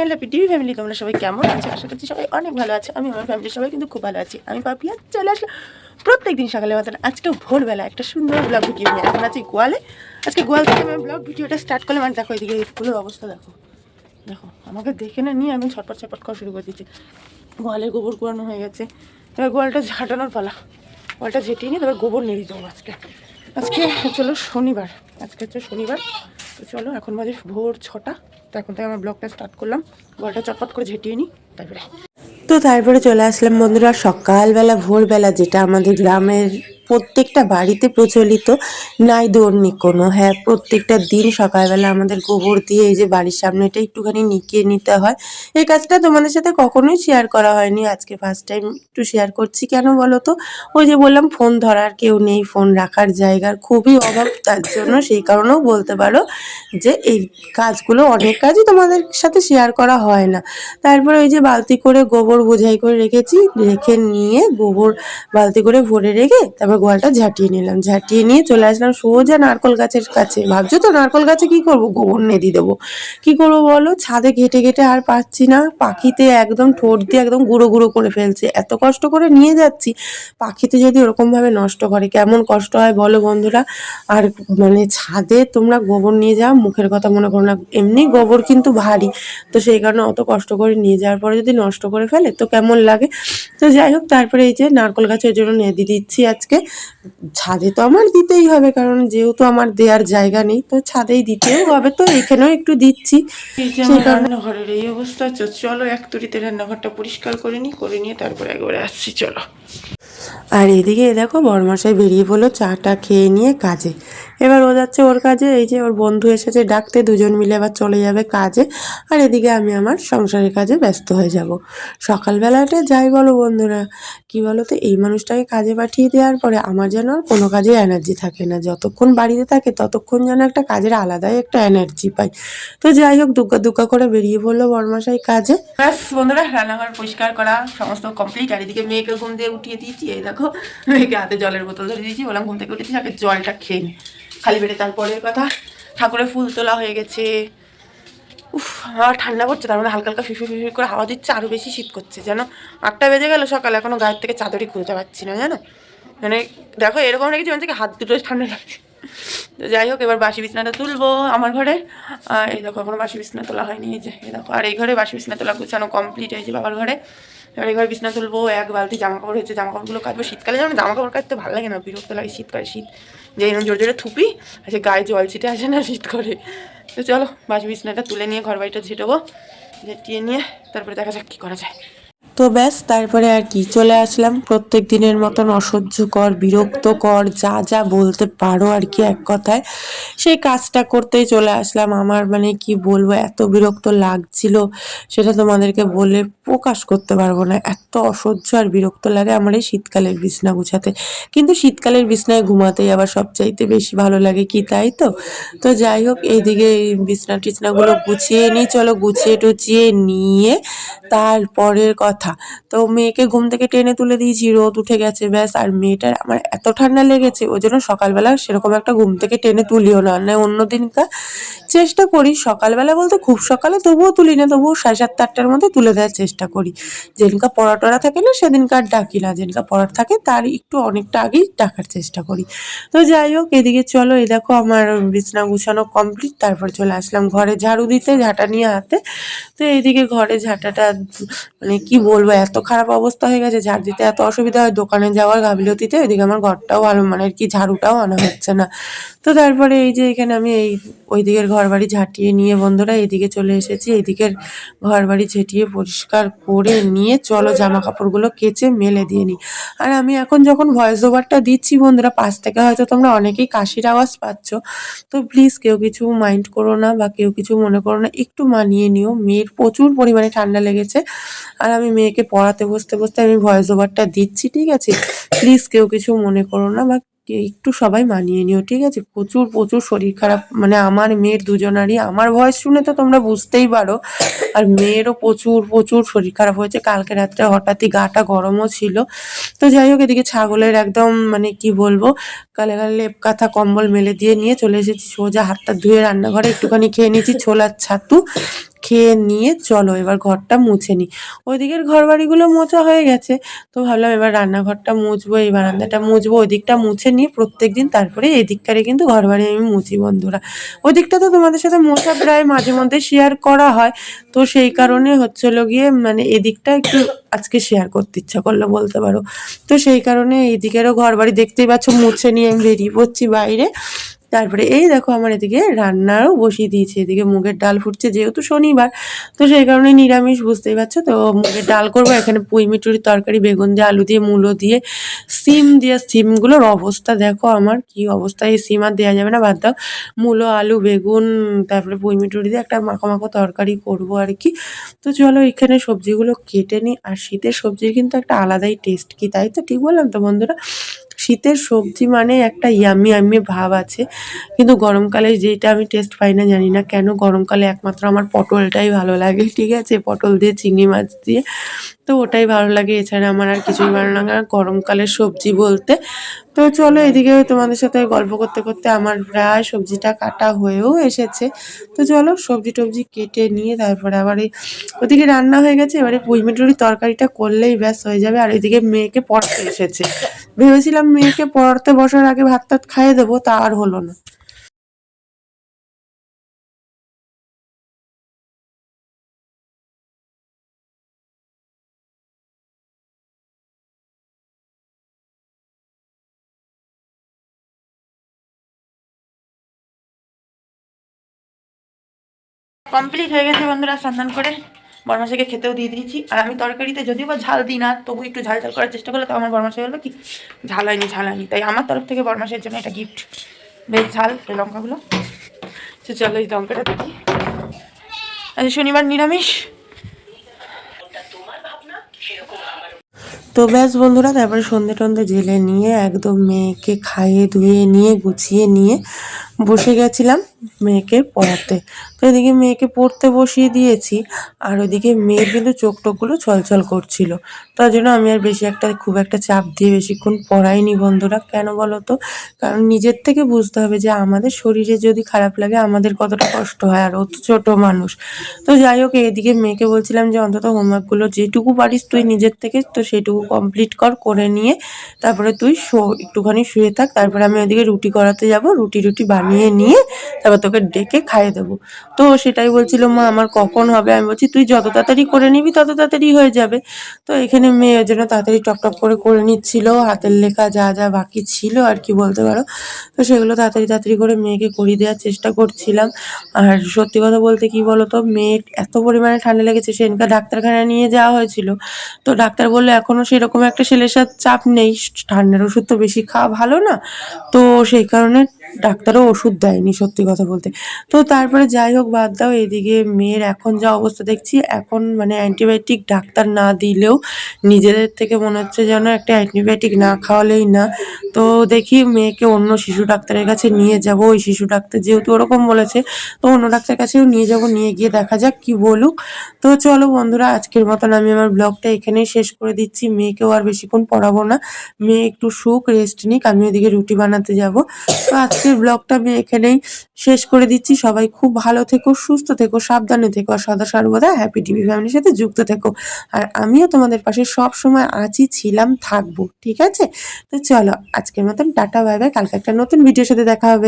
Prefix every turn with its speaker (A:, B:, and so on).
A: Channel happy TV family. তোমরা সবাই কেমন আছো? আশা করছি সবাই অনেক ভালো আছে। আমি আমার ফ্যামিলির সবাই কিন্তু খুব ভালো আছি। আমি পাপিয়া চলে আসলাম প্রত্যেকদিন সকালে মতন আজকেও ভোরবেলা একটা সুন্দর ব্লগ ভিডিও নিয়ে। এখন আছি গোয়ালে। আজকে গোয়াল থেকে আমি ব্লগ ভিডিওটা স্টার্ট করলাম। আর দেখো এদিকে ফুলের অবস্থা দেখো, দেখো আমাকে দেখে না নিয়ে আমি ছটপট ছটপট করা শুরু করে দিচ্ছি। গোয়ালের গোবর কুড়ানো হয়ে গেছে, এবার গোয়ালটা ঝাঁটানোর পালা। গোয়ালটা ঝেঁটিয়ে নিয়ে তবে গোবর নিয়ে দিতে হবে আজকে। আজকে চলো শনিবার, আজকে হচ্ছে শনিবার। তো চলো এখন বাজে ভোর 6টা। তো এখন থেকে আমার ব্লগটা স্টার্ট করলাম। গোয়ালটা চটপট করে ঝেঁটিয়ে নিই তারপরে চলে আসলাম বন্ধুরা সকালবেলা ভোরবেলা, যেটা আমাদের গ্রামের প্রত্যেকটা বাড়িতে প্রচলিত নাই দৌড়নি কোনো। হ্যাঁ, প্রত্যেকটা দিন সকালবেলা আমাদের গোবর দিয়ে এই যে বাড়ির সামনেটা একটুখানি নিকিয়ে নিতে হয়। এই কাজটা তোমাদের সাথে কখনোই শেয়ার করা হয়নি, আজকে ফার্স্ট টাইম একটু শেয়ার করছি। কেন বলো তো, ওই যে বললাম ফোন ধরার কেউ নেই, ফোন রাখার জায়গার খুবই অভাব, তার জন্য সেই কারণেও বলতে পারো যে এই কাজগুলো অনেক কাজই তোমাদের সাথে শেয়ার করা হয় না। তারপরে ওই যে বালতি করে গোবর বোঝাই করে রেখেছি, রেখে নিয়ে গোবর বালতি করে ভরে রেখে তারপর গোয়ালটা ঝাঁটিয়ে নিলাম। ঝাঁটিয়ে নিয়ে চলে আসলাম সোজা নারকল গাছের কাছে। ভাবছো তো নারকল গাছে কি করব, গোবর নেদি দেবো। কি করবো বলো, ছাদে ঘেটে ঘেটে আর পাচ্ছি না, পাখিতে একদম ঠোঁট দিয়ে একদম গুঁড়ো গুঁড়ো করে ফেলছে। এত কষ্ট করে নিয়ে যাচ্ছি, পাখিতে যদি ওরকম ভাবে নষ্ট করে কেমন কষ্ট হয় বলো বন্ধুরা। আর মানে ছাদে তোমরা গোবর নিয়ে যাও, মুখের কথা মনে করো না, এমনি গোবর কিন্তু ভারী, তো সেই কারণে অত কষ্ট করে নিয়ে যাওয়ার পরে যদি নষ্ট করে ফেলে তো কেমন লাগে। তো যাই হোক, তারপরে এই যে নারকল গাছের জন্য নেদি দিচ্ছি আজকে। ছাদে তো আমার দিতেই হবে, কারণ যেহেতু আমার দেওয়ার জায়গা নেই, তো ছাদেই দিতেও হবে, তো এখানেও একটু দিচ্ছি। সেই কারণে রান্নাঘরের এই অবস্থা। চলো এক তুড়িতে রান্নাঘরটা পরিষ্কার করে নিয়ে তারপরে একবারে আসছি চলো। আর এদিকে দেখো বড়মশাই বেরিয়ে পড়লো চাটা খেয়ে নিয়ে কাজে। এবার ও যাচ্ছে ওর কাজে, এই যে ওর বন্ধু এসেছে ডাকতে, দুজন মিলে আবার চলে যাবে কাজে। আর এদিকে আমি আমার সংসারের কাজে ব্যস্ত হয়ে যাব। সকালবেলাটা যাই বলো বন্ধুরা, কি বলো তো, এই মানুষটাকে কাজে পাঠিয়ে দেওয়ার পরে আমার যেন আর কোনো কাজে এনার্জি থাকে না। যতক্ষণ বাড়িতে থাকে ততক্ষণ যেন একটা কাজের আলাদাই একটা এনার্জি পাই। তো যাই হোক, দুগ্গা দুগ্গা করে বেরিয়ে পড়লো বড়মশাই কাজে। ব্যাস বন্ধুরা, রান্নাঘর পরিষ্কার করা সমস্ত কমপ্লিট। আর এদিকে মেয়েকে ঘুম দিয়ে উঠিয়ে দিয়েছি। এই দেখো মেয়েকে হাতে জলের বোতল ধরে দিয়েছি, বললাম ঘুম থেকে উঠেছি আগে জলটা খেয়ে নি, খালি পেটে। তারপরের কথা, ঠাকুরের ফুল তোলা হয়ে গেছে। উফ, আমার ঠান্ডা পড়ছে, তার মধ্যে হালকা হালকা ফিফি ফিফি করে হাওয়া দিচ্ছে, আরও বেশি শীত করছে যেন। 8টা বেজে গেল সকালে, এখনো গায়ের থেকে চাদরই খুলতে পারছি না জানো। মানে দেখো এরকম রেখেছি মানে থেকে হাত দুটো ঠান্ডা লাগছে। তো যাই হোক, এবার বাসি বিছনাটা তুলবো আমার ঘরে। আর এই দেখো এখনো বাসি বিছনা তোলা হয়নি, এই যে এই দেখো। আর এই ঘরে বাসি বিছনা তোলা গুছানো কমপ্লিট হয়েছে বাবার ঘরে। এবার এই ঘরে বিছনা তুলবো, এক বালতি জামা কাপড় হয়েছে, জামা কাপড়গুলো কাটবো। শীতকালে যেমন জামা কাপড় কাটতে ভালো লাগে না, বিরক্ত লাগে শীতকালে। শীত যে এরকম জোরে জোরে থুপি আছে, গায়ে জল ছিটে আসে না শীত করে। তো চলো বাসি বিছনাটা তুলে নিয়ে ঘর বাড়িটা ঝেঁটাবো, ঝেঁটিয়ে নিয়ে তারপরে দেখা যাক কী করা যায়। তো ব্যাস, তারপরে আর কি, চলে আসলাম প্রত্যেক দিনের মতন অসহ্যকর বিরক্তকর যা যা বলতে পারো আর কি এক কথায়, সেই কাজটা করতেই চলে আসলাম। আমার মানে কি বলবো, এত বিরক্ত লাগছিল সেটা তোমাদেরকে বলে প্রকাশ করতে পারবো না। এত অসহ্য আর বিরক্ত লাগে আমার এই শীতকালের বিছনা গুছাতে। কিন্তু শীতকালের বিছনায় ঘুমাতেই আবার সবচাইতে বেশি ভালো লাগে কি, তাই তো। তো যাই হোক, এইদিকে এই বিছনা টিছনাগুলো গুছিয়ে নিই, চলো গুছিয়ে টুছিয়ে নিয়ে তারপরের কথা। তো মেয়েকে ঘুম থেকে টেনে তুলে দিয়েছি, রোদ উঠে গেছে ব্যাস। আর মেয়েটার আমার এত ঠান্ডা লেগেছে, ওই জন্য সকালবেলা সেরকম একটা ঘুম থেকে টেনে তুলিও না। অন্য দিনকার চেষ্টা করি সকালবেলা বলতে খুব সকালে তবুও তুলি না, তবুও 7:30 8টার মধ্যে তুলে দেওয়ার চেষ্টা করি। যেদিনকার পড়া টড়া থাকে না সেদিনকার ডাকি না, যেদিনকার পড়ার থাকে তার একটু অনেকটা আগেই ডাকার চেষ্টা করি। তো যাই হোক, এদিকে চলো, এই দেখো আমার বিছনা গুছানো কমপ্লিট। তারপর চলে আসলাম ঘরে ঝাড়ু দিতে, ঝাঁটা নিয়ে হাতে। তো এইদিকে ঘরে ঝাঁটাটা মানে কি বলবো, এত খারাপ অবস্থা হয়ে গেছে, ঝাড় দিতে এত অসুবিধা হয় দোকানে যাওয়ার গাফিলতিতে। এদিকে আমার ঘরটাও ভালো মানে আর কি ঝাড়ুটাও আনা হচ্ছে না। তো তারপরে এই যে এখানে আমি এই ওই দিকের ঘর বাড়ি ঝাঁটিয়ে নিয়ে বন্ধুরা এইদিকে চলে এসেছি। এইদিকের ঘর বাড়ি ঝেঁটিয়ে পরিষ্কার করে নিয়ে চলো জামা কাপড়গুলো কেচে মেলে দিয়ে নিই। আর আমি এখন যখন ভয়েস ওভারটা দিচ্ছি বন্ধুরা, পাশ থেকে হয়তো তোমরা অনেকেই কাশির আওয়াজ পাচ্ছ, তো প্লিজ কেউ কিছু মাইন্ড করো না বা কেউ কিছু মনে করো না, একটু মানিয়ে নিও। মেয়ের প্রচুর পরিমাণে ঠান্ডা লেগেছে, আর আমি মেয়েকে পড়াতে বসতে বসতে আমি ভয়েস ওভারটা দিচ্ছি, ঠিক আছে। প্লিজ কেউ কিছু মনে করো না বা একটু সবাই মানিয়ে নিও, ঠিক আছে। প্রচুর প্রচুর শরীর খারাপ, মানে আমার মেয়ের দুজনারই। আমার ভয়েস শুনে তো তোমরা বুঝতেই পারো, আর মেয়েরও প্রচুর প্রচুর শরীর খারাপ হয়েছে। কালকে রাত্রে হঠাৎই গাটা গরমও ছিল। তো যাই হোক, এদিকে ছাগলের একদম মানে কি বলবো, গালে গালে লেপ কাঁথা কম্বল মেলে দিয়ে নিয়ে চলে এসেছি সোজা, হাতটা ধুয়ে রান্নাঘরে একটুখানি খেয়ে নিয়েছি ছোলার ছাতু। খেয়ে নিয়ে চলো এবার ঘরটা মুছে নিই। ওইদিকের ঘর বাড়িগুলো মোছা হয়ে গেছে, তো ভাবলাম এবার রান্নাঘরটা মুছবো, এই বারান্দাটা মুছবো, ওই দিকটা মুছে নিয়ে প্রত্যেকদিন তারপরে এদিককারে কিন্তু ঘর বাড়ি আমি মুছি বন্ধুরা। ওই দিকটা তো তোমাদের সাথে মোছা প্রায় মাঝে মধ্যে শেয়ার করা হয়, তো সেই কারণে হচ্ছিল গিয়ে মানে এদিকটা একটু আজকে শেয়ার করতে ইচ্ছা করলো বলতে পারো। তো সেই কারণে এইদিকেরও ঘর বাড়ি দেখতেই পাচ্ছ মুছে নিয়ে আমি বেরিয়ে পড়ছি বাইরে। তারপরে এই দেখো আমার এদিকে রান্নারও বসিয়ে দিয়েছি, এদিকে মুগের ডাল ফুটছে যেহেতু শনিবার, তো সেই কারণে নিরামিষ বুঝতেই পারছো। তো মুগের ডাল করবো, এখানে পুঁই মিটুরির তরকারি, বেগুন দিয়ে, আলু দিয়ে, মূলো দিয়ে, সিম দিয়ে। সিমগুলোর অবস্থা দেখো আমার কি অবস্থা, এই সিম আর দেওয়া যাবে না, বাদ দাও। মূলো, আলু, বেগুন, তারপরে পুঁই মিটুরি দিয়ে একটা মাখো মাখো তরকারি করবো আর কি। তো চলো এখানে সবজিগুলো কেটে নিই। আর শীতের সবজির কিন্তু একটা আলাদাই টেস্ট, কি তাই তো ঠিক বললাম তো বন্ধুরা? শীতের সবজি মানে একটা ইয়ামি ইয়ামি ভাব আছে, কিন্তু গরমকালে যেটা আমি টেস্ট পাই না, জানি না কেন। গরমকালে একমাত্র আমার পটলটাই ভালো লাগে, ঠিক আছে, পটল দিয়ে চিংড়ি মাছ দিয়ে, তো ওটাই ভালো লাগে। এছাড়া আমার আর কিছুই ভালো লাগে না গরমকালের সবজি বলতে। তো চলো এদিকে তোমাদের সাথে গল্প করতে করতে আমার প্রায় সবজিটা কাটা হয়েও এসেছে। তো চলো সবজি টবজি কেটে নিয়ে তারপরে আবার এই ওদিকে রান্না হয়ে গেছে, এবারে পুঁই মিটুরি তরকারিটা করলেই ব্যাস হয়ে যাবে। আর এদিকে মেয়েকে পড়তে এসেছে, ভেবেছিলাম মেয়েকে পড়তে বসার আগে ভাত টাত খাইয়ে দেবো, তা আর হলো না। কমপ্লিট হয়ে গেছে বন্ধুরা, স্নান করে বরমাসাকে খেতেও দিয়ে দিয়েছি। আর আমি তরকারিতে যদিও বা ঝাল দিই না, তবু একটু ঝাল ঝাল করার চেষ্টা করলে তো আমার বরমাসা হলো কি ঝাল হয়নি, ঝাল হয়নি, তাই আমার তরফ থেকে বরমাসের জন্য এটা গিফট। বেশ ঝাল এই লঙ্কাগুলো। তো চলো এই লঙ্কাটা দেখি। আজ শনিবার নিরামিষ। তো ব্যাস বন্ধুরা, তারপরে সন্ধে টন্ধে জেলে নিয়ে একদম মেয়েকে খাইয়ে ধুয়ে নিয়ে গুছিয়ে নিয়ে বসে গেছিলাম মেয়েকে পড়াতে। তো এদিকে মেয়েকে পড়তে বসিয়ে দিয়েছি, আর ওইদিকে মেয়ের কিন্তু চোখ টোকগুলো ছলছল করছিল। তার জন্য আমি আর বেশি একটা খুব একটা চাপ দিয়ে বেশিক্ষণ পড়াইনি বন্ধুরা। কেন বলো তো? কারণ নিজের থেকে বুঝতে হবে যে আমাদের শরীরে যদি খারাপ লাগে আমাদের কতটা কষ্ট হয়, আর ও তো ছোটো মানুষ। তো যাই হোক, এদিকে মেয়েকে বলছিলাম যে অন্তত হোমওয়ার্কগুলো যেটুকু পারিস তুই নিজের থেকে তো সেটুকু কমপ্লিট করে নিয়ে তারপরে তুই একটুখানি শুয়ে থাক। তারপরে আমি ওইদিকে রুটি করাতে যাব, রুটি রুটি বানিয়ে নিয়ে তারপর তোকে ডেকে খাইয়ে দেবো। তো সেটাই বলছিল, মা আমার কখন হবে? আমি বলছি তুই যত তাড়াতাড়ি করে নিবি তত তাড়াতাড়ি হয়ে যাবে। তো এখানে মেয়ে ওই জন্য তাড়াতাড়ি টপ টপ করে নিচ্ছিল, হাতের লেখা যা যা বাকি ছিল আর কি বলতে পারো। তো সেগুলো তাড়াতাড়ি তাড়াতাড়ি করে মেয়েকে করিয়ে দেওয়ার চেষ্টা করছিলাম। আর সত্যি কথা বলতে কি বলতো, মেয়ের এত পরিমাণে ঠান্ডা লেগেছে, সেদিনকার ডাক্তারখানায় নিয়ে যাওয়া হয়েছিল। তো ডাক্তার বললো এখনো সেরকম একটা সেলেসার চাপ নেই, ঠান্ডার ওষুধ তো বেশি খাওয়া ভালো না, তো সেই কারণে ডাক্তারও ওষুধ দেয়নি সত্যি কথা বলতে। তো তারপরে যাই হোক বাদ দাও, এদিকে মেয়ের এখন যা অবস্থা দেখছি, এখন মানে অ্যান্টিবায়োটিক ডাক্তার না দিলেও নিজেদের থেকে মনে হচ্ছে যেন একটা অ্যান্টিবায়োটিক না খাওয়ালেই না। তো দেখি মেয়েকে অন্য শিশু ডাক্তারের কাছে নিয়ে যাব, ওই শিশু ডাক্তার যেহেতু ওরকম বলেছে, তো অন্য ডাক্তার কাছেও নিয়ে যাব, নিয়ে গিয়ে দেখা যাক কি বলুক। তো চলো বন্ধুরা, আজকের মতন আমি আমার ব্লগটা এখানেই শেষ করে দিচ্ছি। মেয়েকেও আর বেশিক্ষণ পড়াবো না, মেয়ে একটু শুক, রেস্ট নিক, আমি ওইদিকে রুটি বানাতে যাব। তো আজকের ব্লগটা আমি এখানেই শেষ করে দিচ্ছি। সবাই খুব ভালো থেকো, সুস্থ থেকো, সাবধানে থেকো, আর সদা সর্বদা হ্যাপি টিভি ফ্যামিলির সাথে যুক্ত থেকো। আর আমিও তোমাদের পাশে সব সময় আছি, ছিলাম, থাকবো, ঠিক আছে? তো চলো আজকের মতন টাটা, বাই বাই। কালকে একটা নতুন ভিডিওর সাথে দেখা হবে।